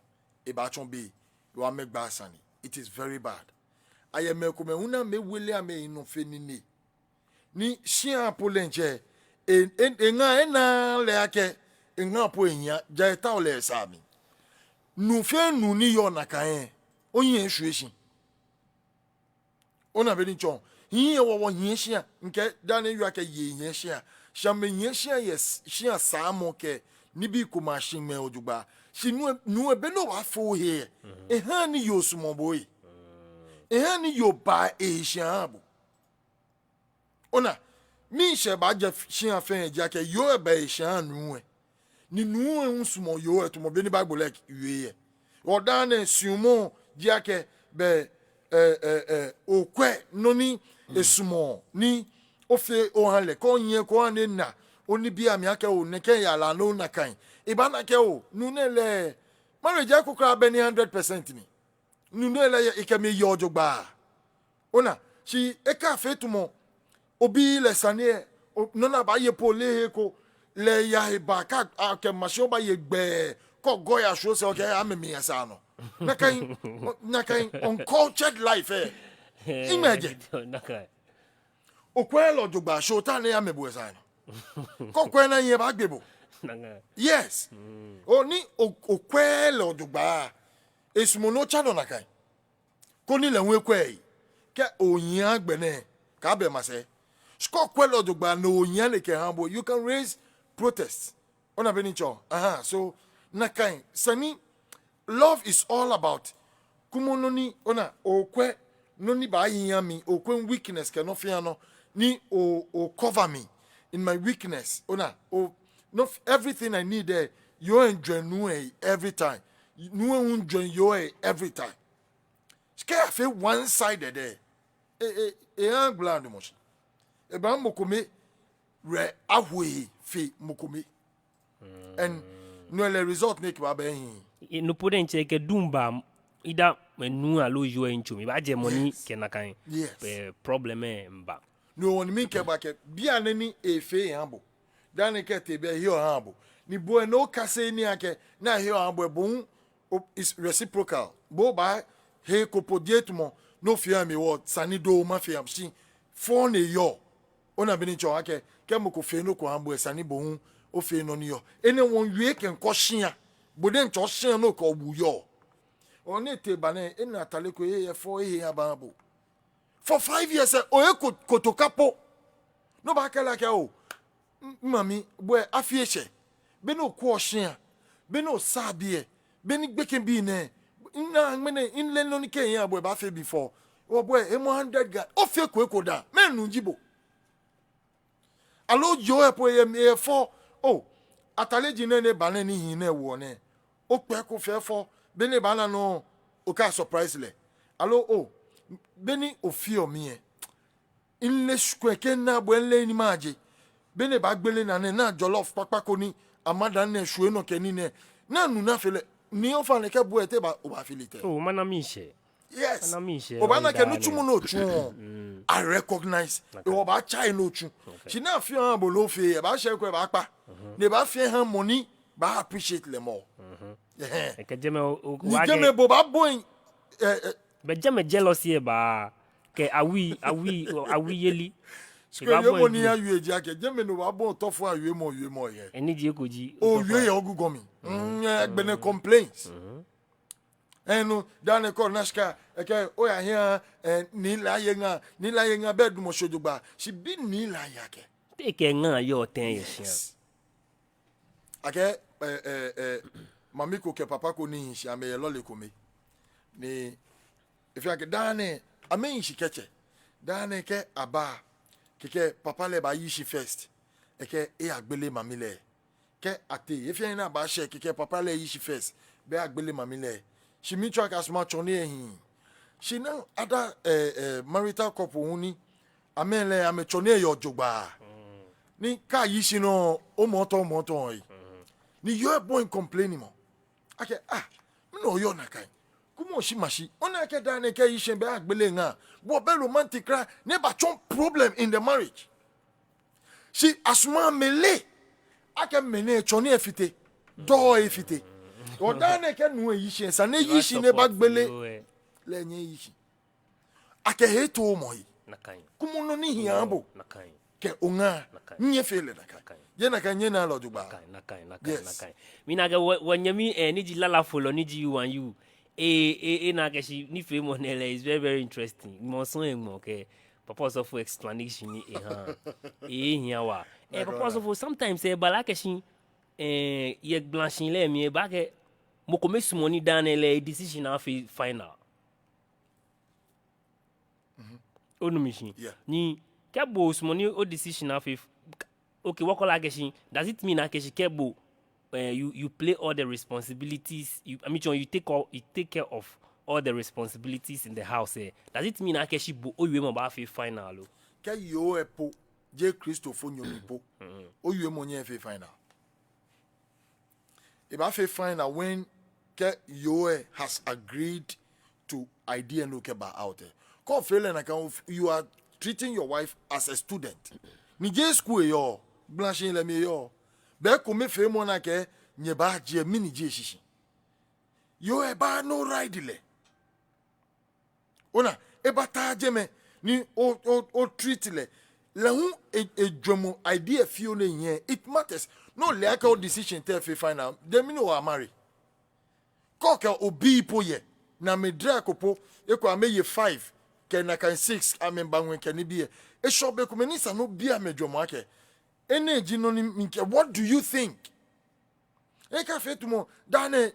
e ba chon be. You wa make ba sani. It is very bad. Ayeme kumeni una me wele ame ino fenini. Ni shia polenje nga na le ake nga po enya jaita ole sami. Nu fe nu ni yo na kan onye ehweshi. Ona be ni chon yin wo yin hia nke dane yu ake ye yin hia shame yin hia yes hia samo ke ni bi ko machine me odugba shi nu ebe no wa fo here e han ni yo sumo boy e han ni yo ba e hia abo ona mi she ba je hia fen je ake yo e ba e hia nu ni nu en sumo yo e to mo be ni bible like ye o dane sumo je ake be okwe noni esumo ni ofe ohanle ko yin ko ane na oni bi ami ake o ne ken ya la no na kan e ba na ke o nu ne le marriage akukra be ni 100% ni nu ne le e ke me yo jogba ona si e ka fetumo obi le sane no na ba ye pole ko le ya e ba ka ke masho ba ye gbe ko go ya so se o ke amemi esa no na kan uncultured life imagine okwelo jogba shota na ya mebu esa no ko kwena yin ba gbebo yes oni okwelo jogba esumo no chano na kan ko ni le nwe kwe ke oyin agbene ka be mase sko kwelo jogba no oyin le ke hambo you can raise protests ona be ni cho so na kan sani love is all about kumononi ona okwe noni ba yami okwe weakness ke no fia no ni o cover me in my weakness ona no everything I need there you enjoy nu every time nu enjoy you every time scare fe one sided there e glad mo e ba mokome re ahwe fe mokome and no le result make ba ben no pueden cheque dumba ida menu alo yo enchumi ba je money kenakan problem mba no woni mi ke ba ke bia nani efe hambo dan ke te be here hambo ni bo no kase ni ake na here hambo bon is reciprocal bo ba he ko podietumo no fia mi wo sani do ma fia msi for ne yo ona bi ni cho ake ke mo ko fe no ko hambo sani bon o fe no ni yo ene won wie ken ko hia boden cho hia no ko bu yo oni te bane ina tale ko ye for ye ababo for 5 years o e ko to kapo no ba kala ke o mami boy afieche be no ko hia be no sabie be ni gbeken bi ne na mene in le no ni ke yan boy ba fe before o boy e mo 100 ga o fe ko da menu jibo alo jo e po ye for o atale jine ne bane ni hin na wo ne o pe ko fe for bene bana no o ka surprise le alo beni ofio mi in le skweke na bo le ni maje bene ba gbele na ne na jollof papa ko ni amada na ehwe no keni ne na nu na fele ni o fa ne ke bo ete ba o ba filite mana mi she yes mana mi she o ba na ke no chumu no chu I recognize o ba chai no chu she na fi an bo lo fe ba she ko ba pa ne ba fi han money ba appreciate le more e ke jeme o ni jeme bo ba boy be jeme jealousy ba ke awi yeli Ba bo ni ayu eji ake jeme no ba bon to fo ayu mo ye eni die koji o yu ye ogugo mi egbene complaints enu dane ko nashka eke o ya hia ni la ye nga bedu mo shojugba she bi ni la yake take nga yo ten ye ake mami ko ke papa ko ni shi ame ye lole ko me ne if you dane amen shikeche dane ke aba keke papa le ba yishi first eke e agbele mamile ke ate if you na ba she keke papa le yishi first be agbele mamile she mi track as much on ehin she now other marital couple huni amen le amechone yo jogba ni ka yishi no o moto yi ni yo boy complaining mo ake me no yo na kai kumo shi mashi ona ke dane ke yishi be agbele nga bo be romantic cry ne ba chon problem in the marriage she asuma mele ake mene chone efite do efite o dane ke nu yishi sa ne yishi ne ba gbele le nye yishi ake heto mo yi nakai kumo no ni hiambo nakai ke onga nye fele nakai ye nakai nye na lo duba nakai mina ga wanyami ni ji lala follow ni ji you and you na ke shi ni fe mo nele is very very interesting mo so en mo ke papa so for explanation ni hia wa papa so for sometimes bala ke shi ye blanchin le mi ba ke mo ko mesu money dan le decision na final onu mission ni kebo money o decision na okay what call akeshi does it mean akeshi kebo you play all the responsibilities you take care of all the responsibilities in the house does it mean akeshi bo oyiwe mo ba final o ke yo epo je Christopher nyomipo oyiwe mo nye final e ba final when ke yo has agreed to idea no ke ba out come feeling like you are treating your wife as a student ni je school yo blanching le mi yo be ko me fe mo na ke nye ba je mini je shishi yo e ba no ride le ona e ba ta je me ni o treat le hu e dwomo idea fio le yen it matters no like our decision te fe final dem me no are marry ko ke obi po ye na me dra kopo e ko ameye 5 ke na kan 6 amemba nwen ke ni bie e shobe ko menisa no bia medwomo ake energy no ni what do you think e ka fe tumo dane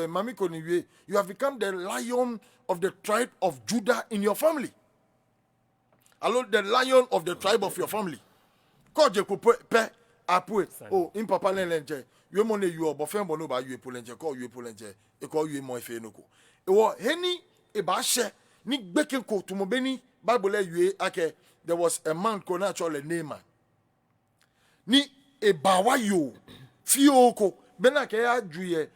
mami ko ni wie you have become the lion of the tribe of Judah in your family allo the lion of the tribe of your family ko je ko pe apue in papa lenje you mo ne you obo fe mo no ba you polenje ko you polenje e ko you mo fe no ko e wo heni e ba she ni gbeke ko tumo beni bible you ake there was a man ko na chole Naaman ni e ba wa yo fioko bena ke ya juye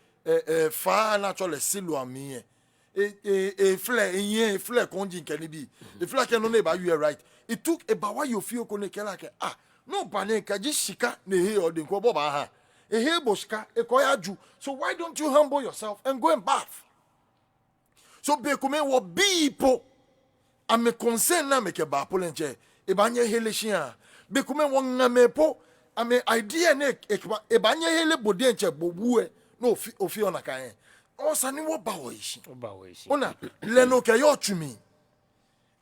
fa na chole Siloami fle konji nkeni bi e fle ke no ne ba you right it took e ba wa yo fioko ne ke la ke no bane ka ji shika ne he odin ko bo ba ha e he boska e ko ya ju so why don't you humble yourself and go and bath so be come wo bipo ame concern na me ke ba polenche e ba nye hele shia be come wo ngame po ame idea ne e ba nye hele bode nche bobu no ofi ona kan o sani wo ba wo ishi ona le no ke yo tumi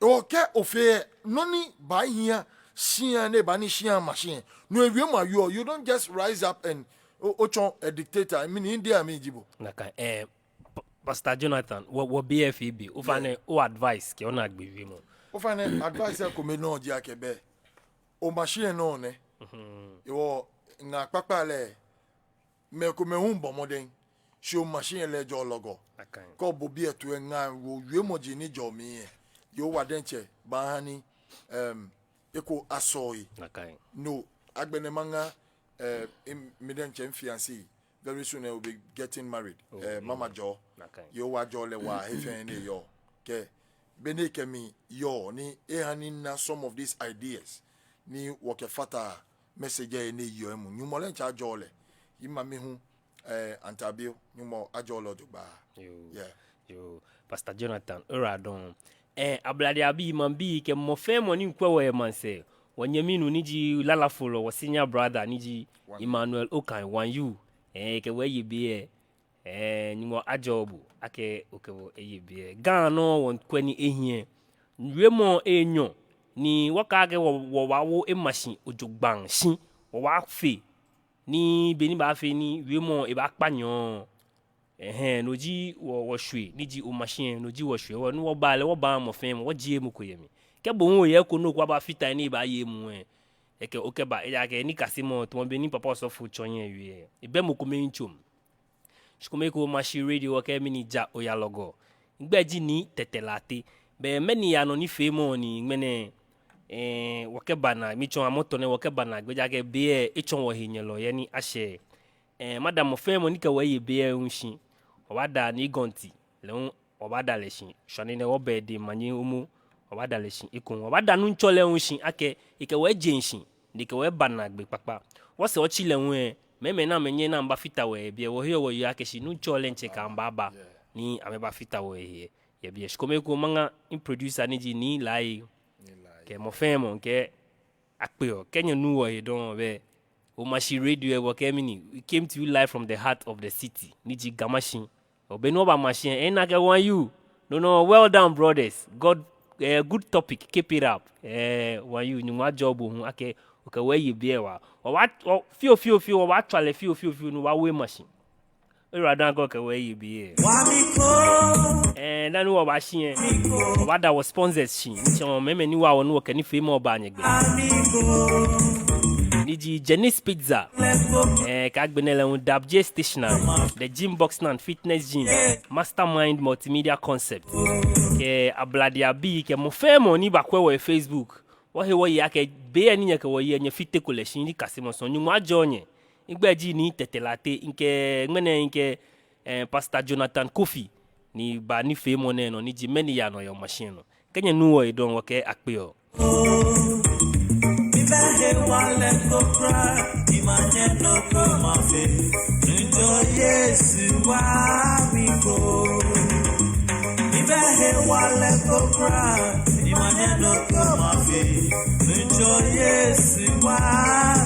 o ke ofi noni ba hia shia ne ba ni shia machine no ewie ma you don't just rise up and ochon a dictator I mean India me jibo naka Pastor Jonathan wo BFEB o fa ne o advice ke ona agbewi mo o fa ne advice ko me no ji akebe o machine no ne yo nga papa le me ko me hun bomoden show machine le jo logo ko bo bi etu nga wo wie mo ji ni jo mi yo wadenche ba hani eko asoi no agbene manga midenche fiancé very soon I will be getting married mama jo yo wa jo le wa hefen ne yo ke bene kemi yo ni ehani na some of these ideas ni woke fata message ni yo emu nyumo le ncha jo le yima mi hu antabio nyumo ajo lo duba yo Pastor Jonathan Oradon ablade abi man bi ke mo fe mo ni kwa we man se wanyaminu niji lala follow wa senior brother niji Emmanuel Okan wan you ke we yibe nyumo ajobu ake okewo yibe gan no won kwani ehie nwemo enyo ni wakage wo wawo machine ojogban shin wo wa fe ni beni ba fe ni wemo e ba panyo no ji wo hwe ni ji o machine no ji wo hwe wo no wo ba mo fem wo ji emu koyemi ke bo wo ye ko no kwa ba fita ni ba ye mu eke oke ba ya ke ni kasimo to be ni papa so fu chonye wi e be mo ko me nchom shikome ko machine radio ke mi ni ja o ya logo ngbe ji ni Tetteh Lartey be Mɛni ya no ni femo ni ngmene woke bana mi chon amoto ne woke bana gbeja ke be e chon wo hinyelo ye ni ahye madam femo ni ka wo ye be unshi obada ni gonti le obada le shin shoni ne wo be de manye umu obada le shin ikun obada nu nchole unshi ake ike wo jenshin de ke wo bana gbe papa wo se o chi le hu meme na menye na mba fita we be wo hiyo wo ya ke shi nu nchole nche ka mbaba ni ameba fita wo ye be shikome ko manga in producer ni ji ni lai ke mo femo ke akpeo kenya nu wo he don be o machine radio wo ke mini we came to you live from the heart of the city ni ji gamashin obe no ba machine na ke want you no well done brothers god good topic keep it up want you ni wa job hu ake okay where you be wa feel wa twale feel no wa we machine rather go ke where you be na no wa shin wa da was sponsors shin so meme ni wa no ke ni fame oba nyegbe Niji Jenny's Pizza, Kagbenele Dabj Stationery, the Gym Box and Fitness Gym, Mastermind Multimedia Concept, Abladia B, Mofemo ni bakwe Facebook. Wahe wa yake be ni nyaka wa ye fite collection ni kasimo so ni mwa jonye. Igbeji ni Tetteh Lartey inke ngmene inke Pastor Jonathan Kofi ni ba ni femo neno ni ji Mɛni ya no yo machine no. Kenya nuwo idon wake akpeo. Ibahe wale kopra, imanye no komafe. Njo Yesu wamiko. Ibahe wale kopra, imanye no komafe. Njo Yesu wamiko.